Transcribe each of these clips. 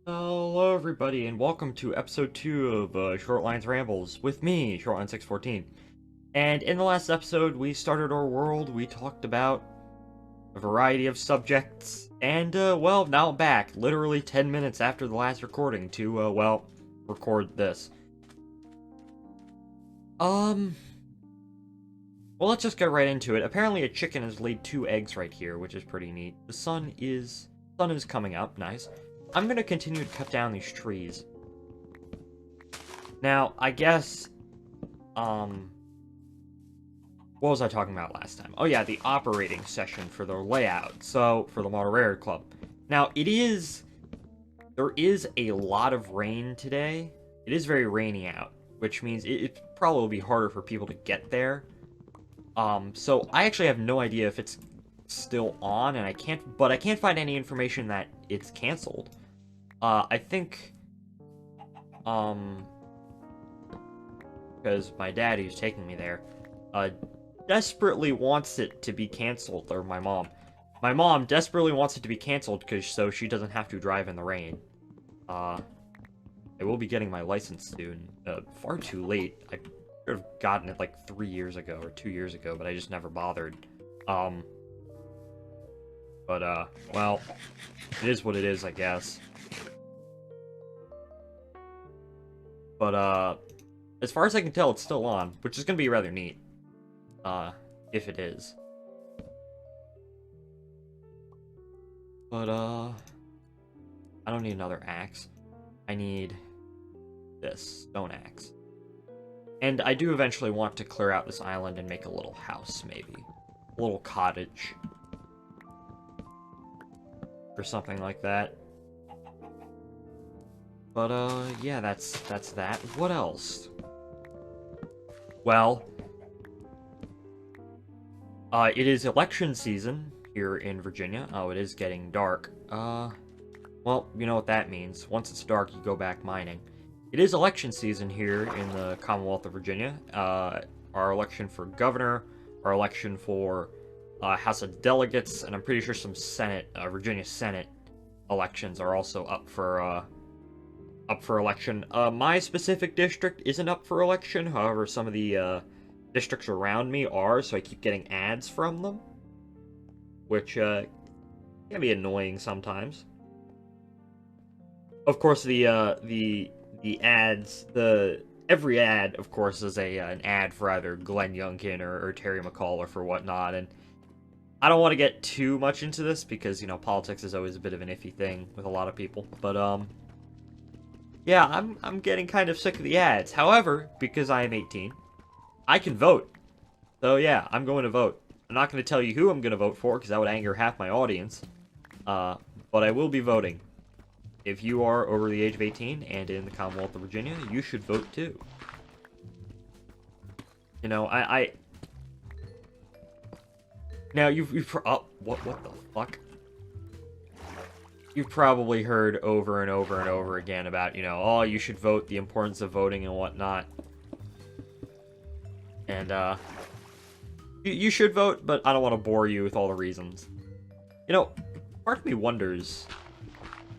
Hello, everybody, and welcome to episode 2 of Shortline's Rambles with me, Shortline614. And in the last episode, we started our world, we talked about a variety of subjects, and, well, now I'm back, literally 10 minutes after the last recording to, well, record this. Um, well, let's just get right into it. Apparently a chicken has laid 2 eggs right here, which is pretty neat. The sun is coming up, nice. I'm gonna continue to cut down these trees. Now, I guess, what was I talking about last time? Oh yeah, the operating session for the layout, so, for the Model Rare Club. Now, there is a lot of rain today. It is very rainy out, which means it probably will be harder for people to get there. So I actually have no idea if it's still on, and I can't find any information that it's canceled. I think, um, because my dad, who's taking me there, desperately wants it to be canceled, or my mom. My mom desperately wants it to be canceled because so she doesn't have to drive in the rain. I will be getting my license soon. Far too late. I should have gotten it like 3 years ago or 2 years ago, but I just never bothered. Um, well, it is what it is, I guess. But, as far as I can tell, it's still on, which is gonna be rather neat. If it is. But, I don't need another axe. I need this stone axe. And I do eventually want to clear out this island and make a little house, maybe. A little cottage. Or something like that. But, yeah, that's that. What else? Well, it is election season here in Virginia. Oh, it is getting dark. Well, you know what that means. Once it's dark, you go back mining. It is election season here in the Commonwealth of Virginia. Our election for governor, our election for House of Delegates, and I'm pretty sure some Senate, Virginia Senate elections are also up for election. My specific district isn't up for election. However, some of the districts around me are, so I keep getting ads from them, which can be annoying sometimes. Of course, the ads, every ad, of course, is an ad for either Glenn Youngkin or Terry McCall or for whatnot, and I don't want to get too much into this because, you know, politics is always a bit of an iffy thing with a lot of people, but, yeah, I'm getting kind of sick of the ads. However, because I am 18, I can vote. So yeah, I'm going to vote. I'm not going to tell you who I'm going to vote for because that would anger half my audience. But I will be voting. If you are over the age of 18 and in the Commonwealth of Virginia, you should vote too. You know, now you've oh, what the fuck? You've probably heard over and over and over again about, you know, oh, you should vote, the importance of voting and whatnot. And, you should vote, but I don't want to bore you with all the reasons. You know, part of me wonders,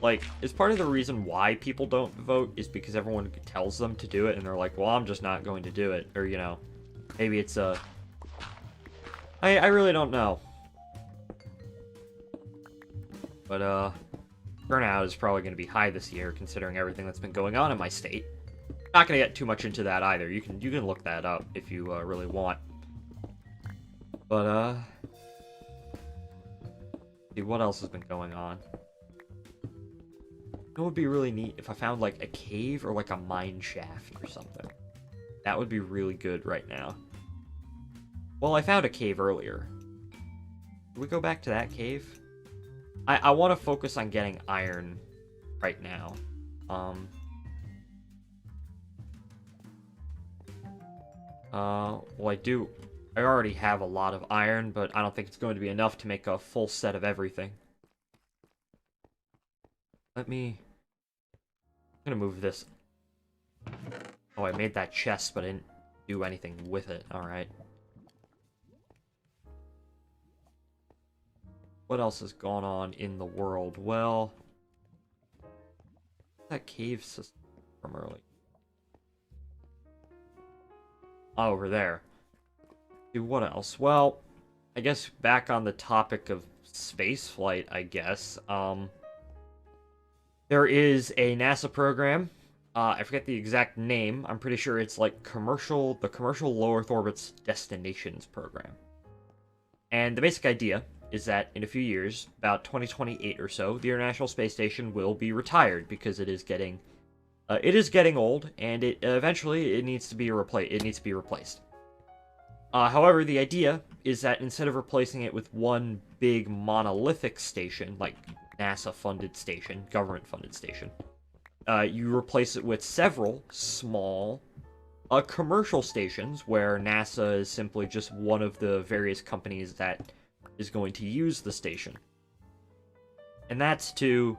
like, is part of the reason why people don't vote is because everyone tells them to do it, and they're like, well, I'm just not going to do it. Or, you know, maybe it's, I really don't know. But, turnout is probably going to be high this year, considering everything that's been going on in my state. Not going to get too much into that either. You can look that up if you, really want. But, see, what else has been going on? It would be really neat if I found, like, a cave or, like, a mine shaft or something. That would be really good right now. Well, I found a cave earlier. Can we go back to that cave? I want to focus on getting iron right now. Well, I already have a lot of iron, but I don't think it's going to be enough to make a full set of everything. I'm gonna move this. Oh, I made that chest, but I didn't do anything with it. Alright. What else has gone on in the world? Well, that cave system from early? Over there. Do what else? Well, I guess back on the topic of space flight, I guess. There is a NASA program. I forget the exact name. I'm pretty sure it's like the Commercial Low Earth Orbit's Destinations Program. And the basic idea is that in a few years, about 2028 or so, the International Space Station will be retired because it is getting old, and eventually it needs to be replaced. However, the idea is that instead of replacing it with one big monolithic station, like NASA-funded station, government-funded station, you replace it with several small commercial stations where NASA is simply just one of the various companies that is going to use the station. And that's to...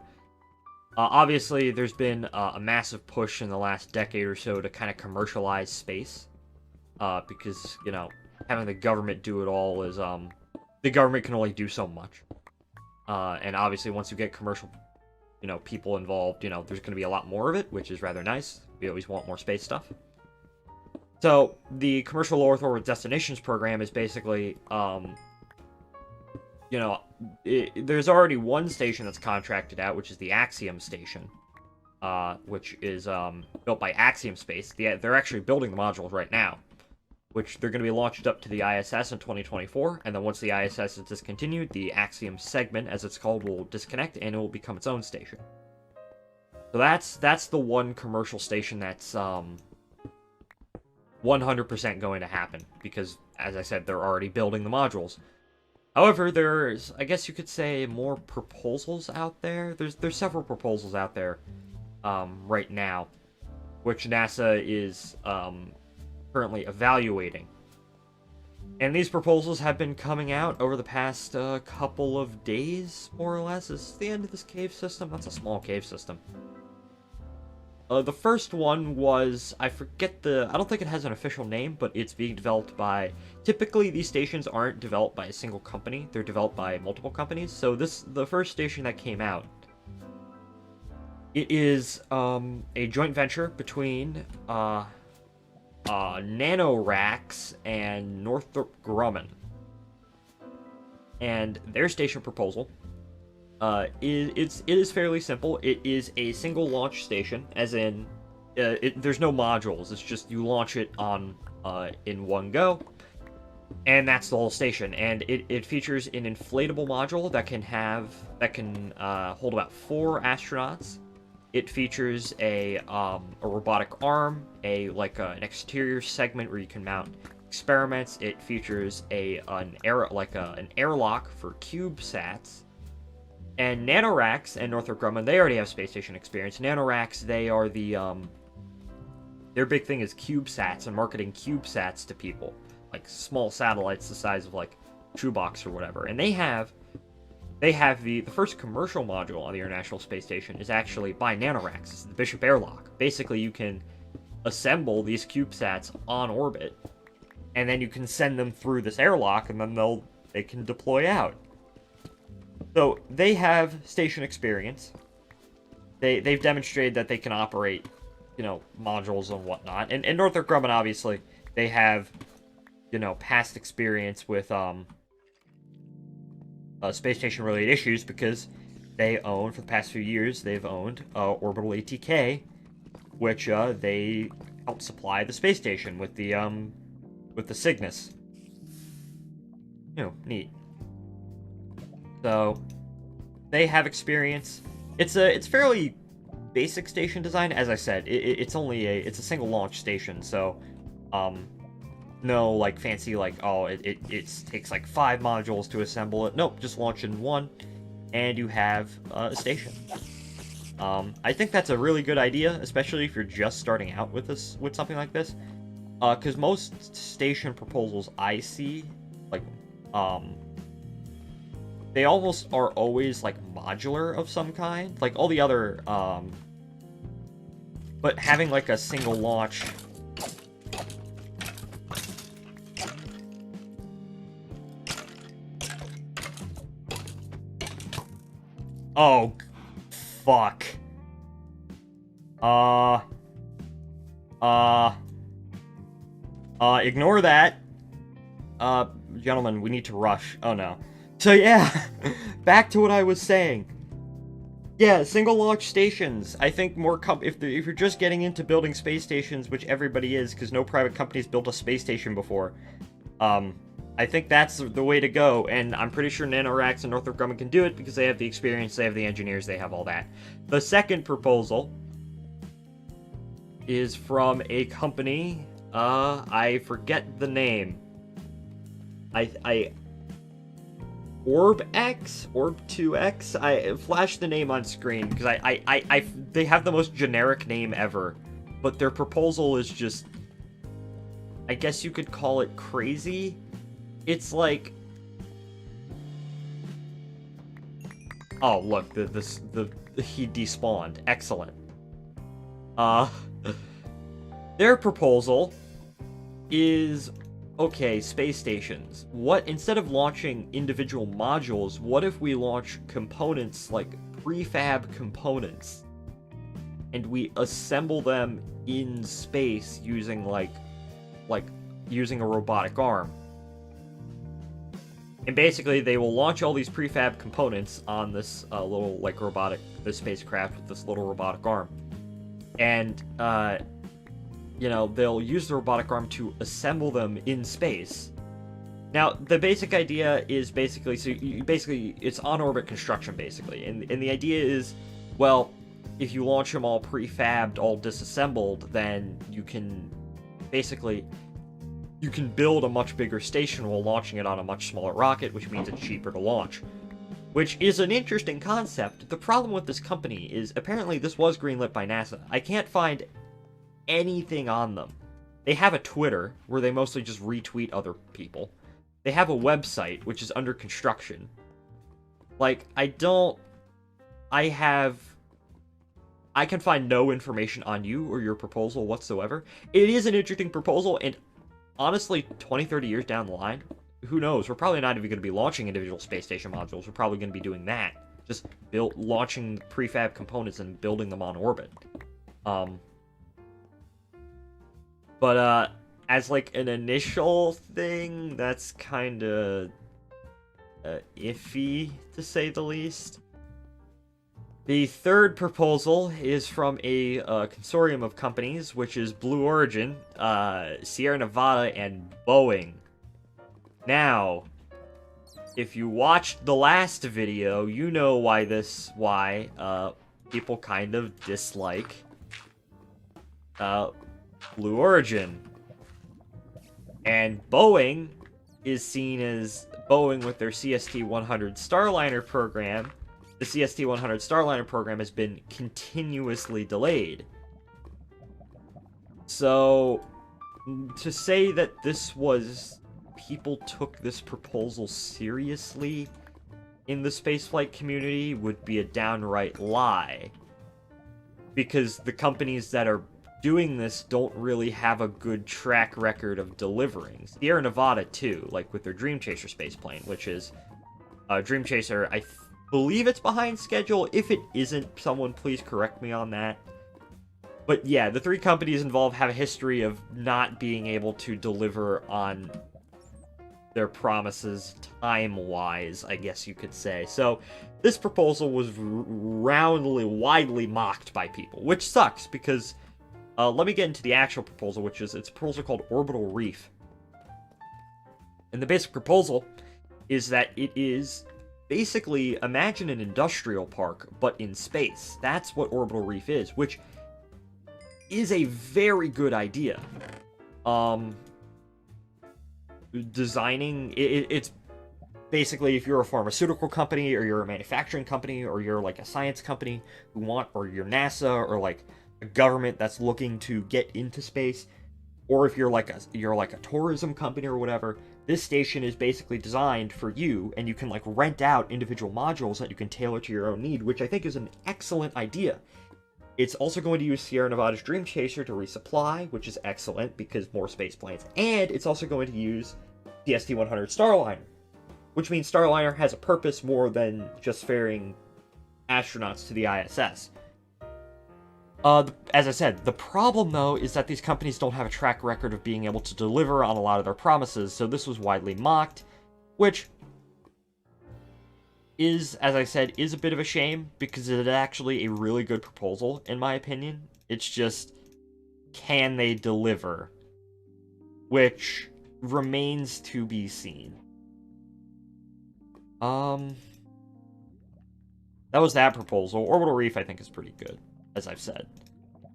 obviously, there's been a massive push in the last decade or so to kind of commercialize space. Because, having the government do it all is... the government can only do so much. And obviously, once you get commercial, people involved, there's going to be a lot more of it, which is rather nice. We always want more space stuff. So, the Commercial Low Earth Orbit Destinations Program is basically, there's already one station that's contracted out, which is the Axiom Station, which is built by Axiom Space. They're actually building the modules right now, which they're going to be launched up to the ISS in 2024, and then once the ISS is discontinued, the Axiom segment, as it's called, will disconnect, and it will become its own station. So that's the one commercial station that's 100% going to happen, because, as I said, they're already building the modules. However, there's, I guess you could say, more proposals out there. There's several proposals out there right now, which NASA is currently evaluating. And these proposals have been coming out over the past couple of days, more or less. Is the end of this cave system? That's a small cave system. The first one was, I don't think it has an official name, but it's being developed by, typically these stations aren't developed by a single company, they're developed by multiple companies. So the first station that came out, it is a joint venture between NanoRacks and Northrop Grumman. And their station proposal it is fairly simple. It is a single launch station, as in there's no modules. It's just you launch it on in one go, and that's the whole station. And it features an inflatable module that can hold about 4 astronauts. It features a robotic arm, an exterior segment where you can mount experiments. It features an airlock for CubeSats. And NanoRacks and Northrop Grumman, they already have space station experience. NanoRacks, they are their big thing is CubeSats and marketing CubeSats to people, like small satellites the size of like shoebox or whatever. And they have the first commercial module on the International Space Station is actually by NanoRacks. It's the Bishop Airlock. Basically, you can assemble these CubeSats on orbit, and then you can send them through this airlock, and then they can deploy out. So they have station experience. They've demonstrated that they can operate, modules and whatnot. And Northrop Grumman, obviously, they have, past experience with space station related issues, because they own, for the past few years, they've owned Orbital ATK, which they helped supply the space station with the Cygnus. Neat. So they have experience. It's fairly basic station design. As I said, it's a single launch station, so no like fancy it takes like 5 modules to assemble it. Nope, just launch in one and you have a station. I think that's a really good idea, especially if you're just starting out with something like this, because most station proposals I see, they almost are always like modular of some kind, like all the other but having like a single launch. Oh, fuck. Ignore that. Gentlemen, we need to rush. Oh no. So yeah, back to what I was saying. Yeah, single launch stations. I think more if you're just getting into building space stations, which everybody is, because no private company's built a space station before. I think that's the way to go, and I'm pretty sure NanoRacks and Northrop Grumman can do it because they have the experience, they have the engineers, they have all that. The second proposal is from a company. I forget the name. Orb2X? I flash the name on screen because they have the most generic name ever, but their proposal is just, I guess you could call it crazy. It's like, oh look, he despawned. Excellent. Their proposal is, okay, space stations. What, instead of launching individual modules, what if we launch components, like prefab components, and we assemble them in space using like using a robotic arm? And basically, they will launch all these prefab components on this little, like, this spacecraft with this little robotic arm. And, you know, they'll use the robotic arm to assemble them in space. Now, the basic idea is basically, it's on-orbit construction, basically. And the idea is, well, if you launch them all prefabbed, all disassembled, then you can basically, you can build a much bigger station while launching it on a much smaller rocket, which means it's cheaper to launch. Which is an interesting concept. The problem with this company is, apparently this was greenlit by NASA. I can't find anything on them. They have a Twitter, where they mostly just retweet other people. They have a website, which is under construction. Like, I can find no information on you or your proposal whatsoever. It is an interesting proposal, and honestly, 20, 30 years down the line, who knows? We're probably not even going to be launching individual space station modules. We're probably going to be doing that. Just launching prefab components and building them on orbit. But as like an initial thing, that's kind of iffy, to say the least. The third proposal is from a consortium of companies, which is Blue Origin, Sierra Nevada, and Boeing. Now, if you watched the last video, you know why people kind of dislike Blue Origin. And Boeing is seen as Boeing with their CST-100 Starliner program. The CST-100 Starliner program has been continuously delayed. So, to say that people took this proposal seriously in the spaceflight community would be a downright lie. Because the companies that are doing this don't really have a good track record of delivering. Sierra Nevada, too, like with their Dream Chaser spaceplane, which is Dream Chaser, I believe it's behind schedule. If it isn't, someone please correct me on that. But yeah, the three companies involved have a history of not being able to deliver on their promises time-wise, I guess you could say. So this proposal was widely mocked by people, which sucks because let me get into the actual proposal, which is, it's a proposal called Orbital Reef. And the basic proposal is that it is basically, imagine an industrial park, but in space. That's what Orbital Reef is, which is a very good idea. Designing, it's basically, if you're a pharmaceutical company, or you're a manufacturing company, or you're like a science company or you're NASA, or like a government that's looking to get into space, or if you're like a tourism company or whatever, this station is basically designed for you, and you can like rent out individual modules that you can tailor to your own need, which I think is an excellent idea. It's also going to use Sierra Nevada's Dream Chaser to resupply, which is excellent because more space planes, and it's also going to use the ST-100 Starliner, which means Starliner has a purpose more than just ferrying astronauts to the ISS. As I said, the problem, though, is that these companies don't have a track record of being able to deliver on a lot of their promises, so this was widely mocked, which is, as I said, is a bit of a shame, because it is actually a really good proposal, in my opinion. It's just, can they deliver? Which remains to be seen. That was that proposal. Orbital Reef, I think, is pretty good, as I've said.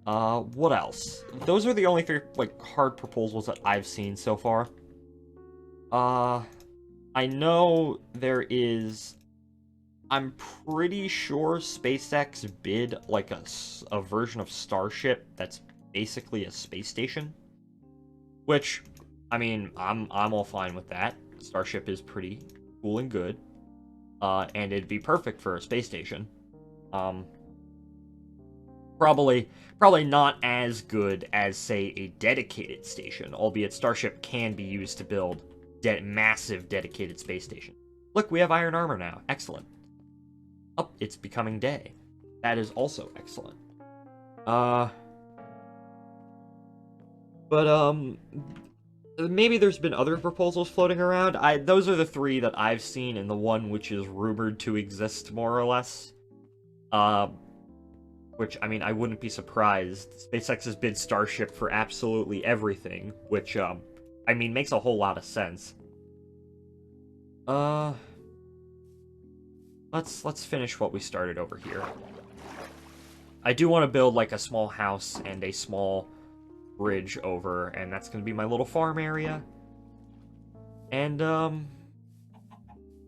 What else? Those are the only three, like, hard proposals that I've seen so far. I know there is... I'm pretty sure SpaceX bid, like, a version of Starship that's basically a space station. Which, I mean, I'm all fine with that. Starship is pretty cool and good. And it'd be perfect for a space station. Probably not as good as, say, a dedicated station, albeit Starship can be used to build massive dedicated space station. Look, we have iron armor now. Excellent. Oh, it's becoming day. That is also excellent. Maybe there's been other proposals floating around. Those are the three that I've seen, and the one which is rumored to exist, more or less. Which, I mean, I wouldn't be surprised. SpaceX has bid Starship for absolutely everything, which, I mean, makes a whole lot of sense. Let's finish what we started over here. I do want to build, like, a small house and a small bridge over, and that's going to be my little farm area. And,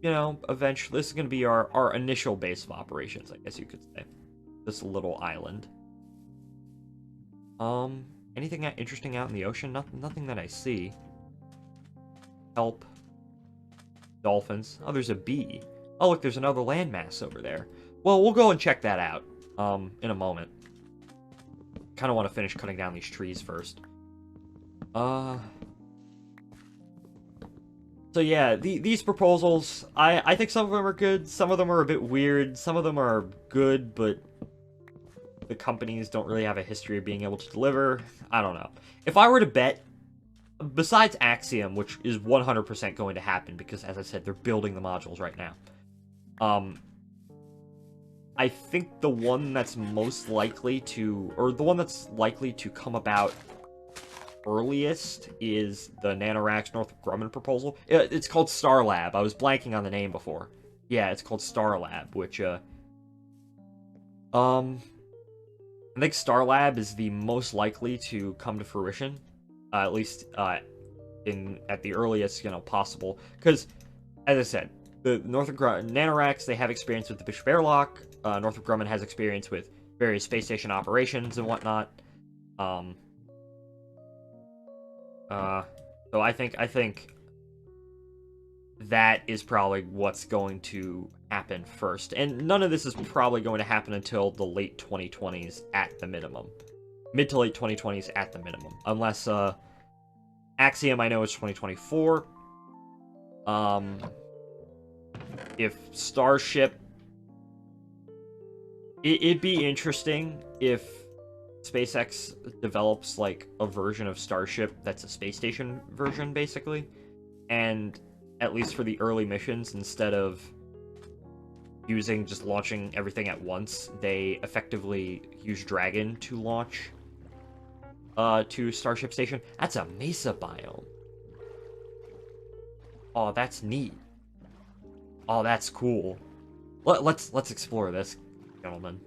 you know, eventually, this is going to be our initial base of operations, I guess you could say. This little island. Anything interesting out in the ocean? Nothing that I see. Help. Dolphins. Oh, there's a bee. Oh, look, there's another landmass over there. Well, we'll go and check that out, in a moment. Kind of want to finish cutting down these trees first. So yeah, these proposals, I think some of them are good, some of them are a bit weird, some of them are good, but the companies don't really have a history of being able to deliver. I don't know. If I were to bet, besides Axiom, which is 100% going to happen, because as I said, they're building the modules right now. I think the one that's most likely to, or the one that's likely to come about earliest is the Nanoracks Northrop Grumman proposal. It's called Starlab. I was blanking on the name before. Yeah, it's called Starlab, which, I think Starlab is the most likely to come to fruition, at least, at the earliest, you know, possible. Because, as I said, the Nanoracks, they have experience with the Bishop Airlock. Northrop Grumman has experience with various space station operations and whatnot. So I think that is probably what's going to happen first. And none of this is probably going to happen until the late 2020s at the minimum. Mid to late 2020s at the minimum. Unless, Axiom, I know, is 2024. If Starship... It'd be interesting if SpaceX develops, like, a version of Starship that's a space station version, basically. And, at least for the early missions, instead of just launching everything at once, they effectively use Dragon to launch to Starship Station. That's a mesa biome. Oh, that's neat. Oh, that's cool. Let's explore this, gentlemen.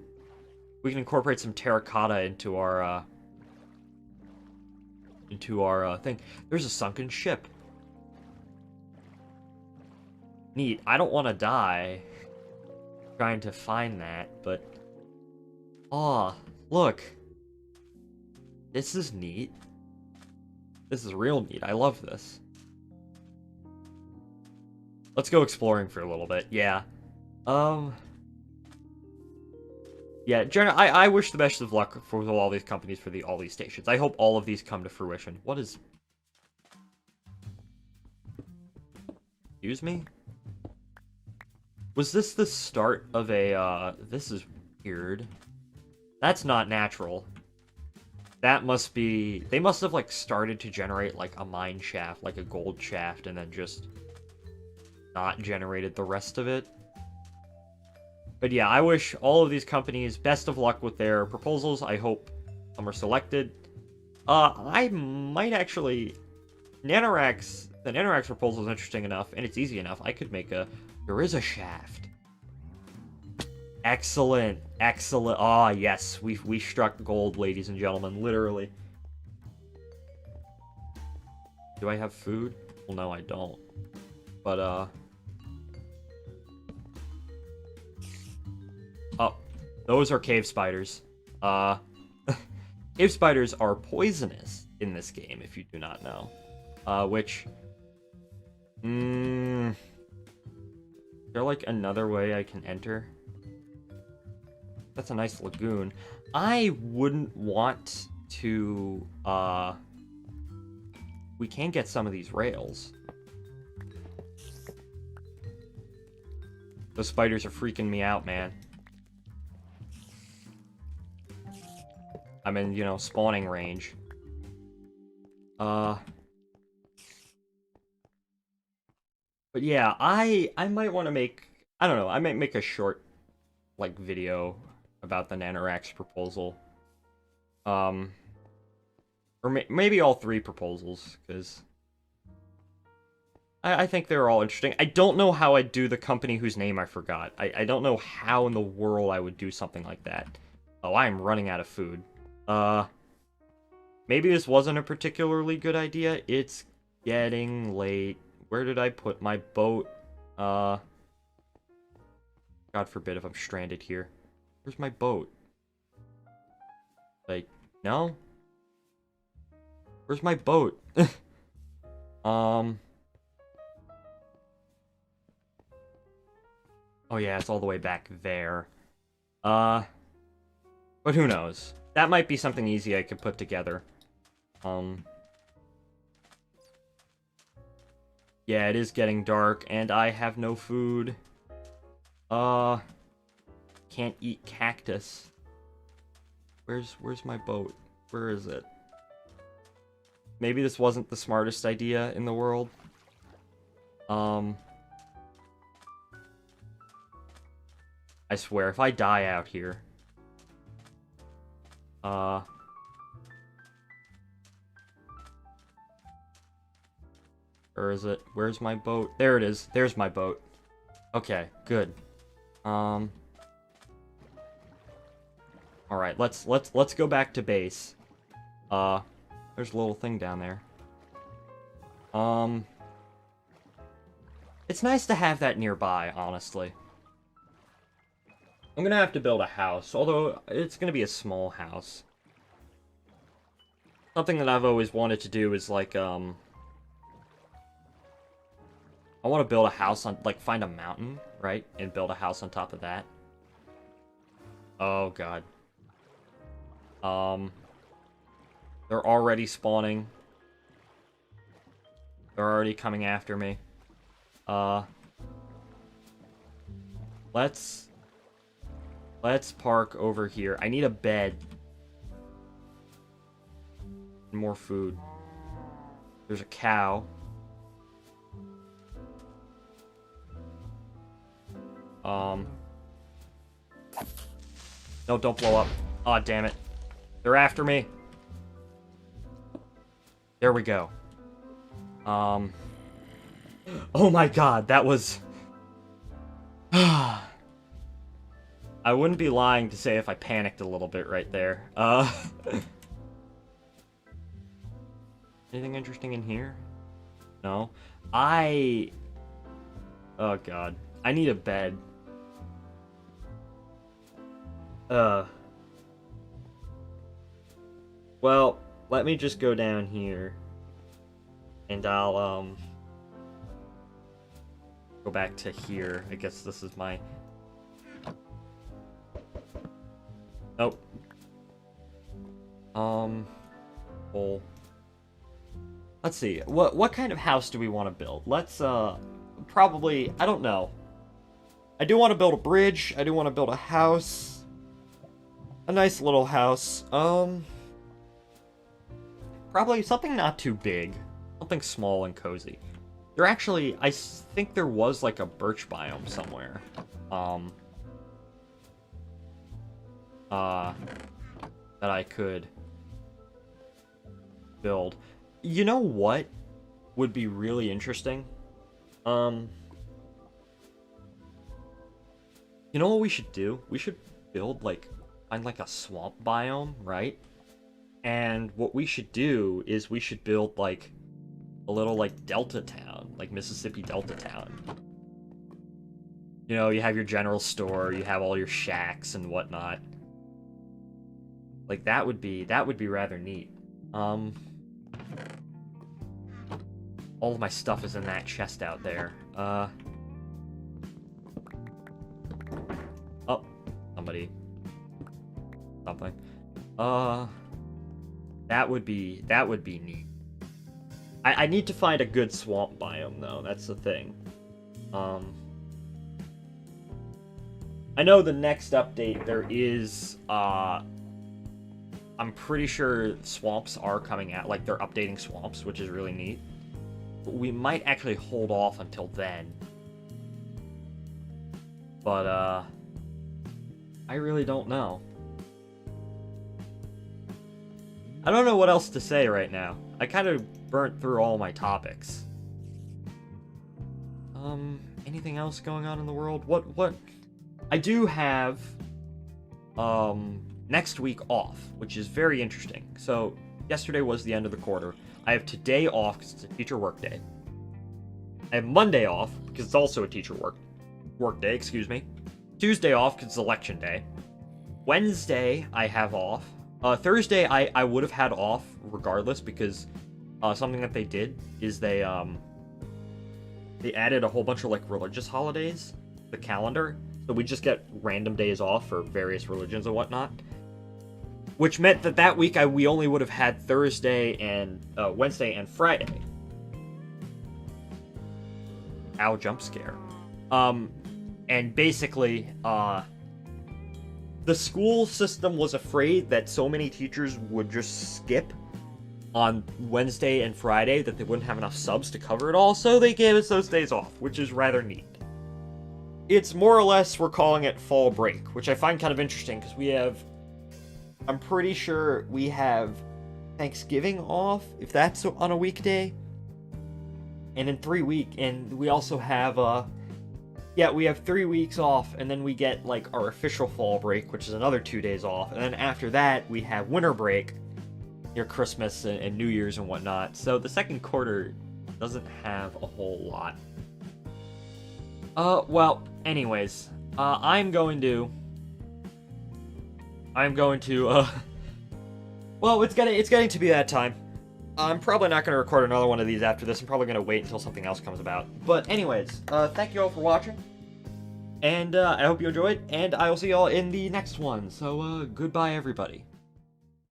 We can incorporate some terracotta into our thing. There's a sunken ship. Neat. I don't want to die trying to find that, but... Aw, look. This is neat. This is real neat. I love this. Let's go exploring for a little bit. Yeah. Yeah, generally, I wish the best of luck for all these companies for all these stations. I hope all of these come to fruition. What is... Excuse me? Was this the start of a, This is weird. That's not natural. That must be... They must have, like, started to generate, like, a mine shaft, like a gold shaft, and then just not generated the rest of it. But yeah, I wish all of these companies best of luck with their proposals. I hope some are selected. I might actually... The Nanorax proposal is interesting enough, and it's easy enough. I could make a... There is a shaft. Excellent. Excellent. Ah, yes. We struck gold, ladies and gentlemen. Literally. Do I have food? Well, no, I don't. But, oh. Those are cave spiders. Cave spiders are poisonous in this game, if you do not know. Which... is there, like, another way I can enter? That's a nice lagoon. I wouldn't want to, we can get some of these rails. Those spiders are freaking me out, man. I'm in, you know, spawning range. But yeah, I might want to make, I don't know, I might make a short, like, video about the Nanorax proposal. Or maybe all 3 proposals, because I think they're all interesting. I don't know how I'd do the company whose name I forgot. I don't know how in the world I would do something like that. Oh, I am running out of food. Maybe this wasn't a particularly good idea. It's getting late. Where did I put my boat? God forbid if I'm stranded here. Where's my boat? Like, no? Where's my boat? Oh yeah, it's all the way back there. But who knows? That might be something easy I could put together. Yeah, it is getting dark, and I have no food. Can't eat cactus. Where's my boat? Where is it? Maybe this wasn't the smartest idea in the world. I swear, if I die out here... Where is it? Where's my boat? There it is. There's my boat. Okay, good. Alright, let's go back to base. There's a little thing down there. It's nice to have that nearby, honestly. I'm gonna have to build a house, although it's gonna be a small house. Something that I've always wanted to do is, like, I want to build a house on, like, find a mountain, right? And build a house on top of that. Oh, God. They're already spawning. They're already coming after me. Let's park over here. I need a bed. More food. There's a cow. No, don't blow up. Aw, damn it. They're after me. There we go. Oh my god, that was... I wouldn't be lying to say if I panicked a little bit right there. Anything interesting in here? No? Oh god. I need a bed. Well, let me just go down here. And I'll, go back to here. I guess this is my... Nope. Well... Let's see. What kind of house do we want to build? Let's, probably... I don't know. I do want to build a bridge. I do want to build a house. a nice little house. Probably something not too big. Something small and cozy. There actually, I think there was like a birch biome somewhere. That I could build. You know what would be really interesting? You know what we should do? We should build find like a swamp biome, right? And what we should do is we should build like a little like delta town, like Mississippi Delta town. You know, you have your general store, you have all your shacks and whatnot. Like that would be rather neat. All of my stuff is in that chest out there. Oh, something. That would be neat. I need to find a good swamp biome though. That's the thing. I know the next update there is I'm pretty sure swamps are coming out, like they're updating swamps, which is really neat. But we might actually hold off until then. But I really don't know. I don't know what else to say right now. I kind of burnt through all my topics. Anything else going on in the world? What? I do have, next week off, which is very interesting. So, yesterday was the end of the quarter. I have today off because it's a teacher work day. I have Monday off because it's also a teacher work day, excuse me. Tuesday off because it's election day. Wednesday, I have off. Thursday, I would have had off regardless because something that they did is they added a whole bunch of like religious holidays to the calendar, so we just get random days off for various religions and whatnot. Which meant that week we only would have had Thursday and Wednesday and Friday. Ow, jump scare. And basically, the school system was afraid that so many teachers would just skip on Wednesday and Friday that they wouldn't have enough subs to cover it all, so they gave us those days off, which is rather neat. It's more or less, we're calling it fall break, which I find kind of interesting, because we have, I'm pretty sure we have Thanksgiving off, if that's on a weekday, and in 3 weeks, and we also have, we have 3 weeks off, and then we get, like, our official fall break, which is another 2 days off, and then after that, we have winter break, near Christmas and New Year's and whatnot, so the second quarter doesn't have a whole lot. Well, anyways, I'm going to, well, it's getting to be that time. I'm probably not going to record another one of these after this. I'm probably going to wait until something else comes about. But anyways, thank you all for watching. And I hope you enjoyed. And I will see you all in the next one. So, goodbye, everybody.